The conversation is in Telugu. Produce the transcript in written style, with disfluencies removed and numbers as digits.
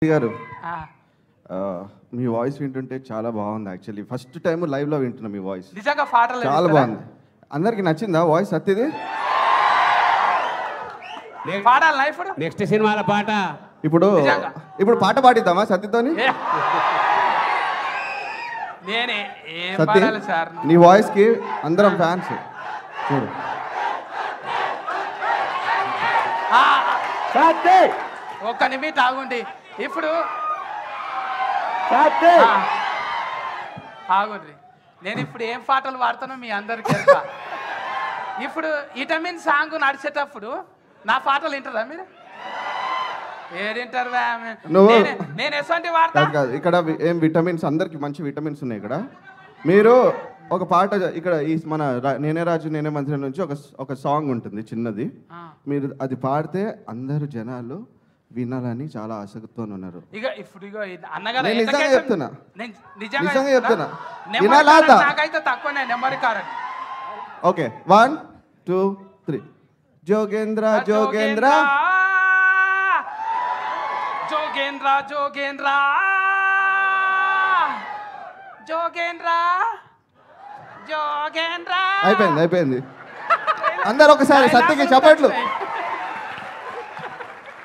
గారు మీ వాయిస్ వింటుంటే చాలా బాగుంది. యాక్చువల్లీ ఫస్ట్ టైం లైవ్ లో వింటున్నా మీ వాయిస్. నిజంగా పాటలు చాలా బాగుంది. అందరికి నచ్చిందా వాయిస్ సత్యది? పాడాలి ఇప్పుడు నెక్స్ట్ సినిమాల పాట ఇప్పుడు పాట పాడిద్దామా సత్యతోని? నేనే ఏం సత్య పాడాలి సార్? నీ వాయిస్ కి అందరం ఫ్యాన్స్. చూడు ఒక్క నిమిషం ఆగుండి. ఇప్పుడు ఆగుండ్రి. నేను ఇప్పుడు ఏం పాటలు పాడుతానో మీ అందరికీ తెలుసా? ఇప్పుడు విటమిన్ సాంగ్ నడిచేటప్పుడు నా పాటలు వింటారా మీరు? ఏడింటారు? నేను ఎటువంటి వాడతా? ఇక్కడ ఏం విటమిన్స్, అందరికి మంచి విటమిన్స్ ఉన్నాయి ఇక్కడ. మీరు ఒక పాట ఇక్కడ ఈ మన నేనే రాజు నేనే మంత్రి నుంచి ఒక సాంగ్ ఉంటుంది చిన్నది. మీరు అది పాడితే అందరు జనాలు వినాలని చాలా ఆసక్తితో ఉన్నారు. నిజంగా చెప్తున్నా. నాకైతే తక్కువనే నెంబర్ కారండి. ఓకే 1 2 3 జోగేంద్ర జోగేంద్ర జోగేంద్ర జోగేంద్ర జోగేంద్ర జోగేంద్ర. అయిపోయింది. అందరు ఒకసారి సత్యకి చప్పట్లు.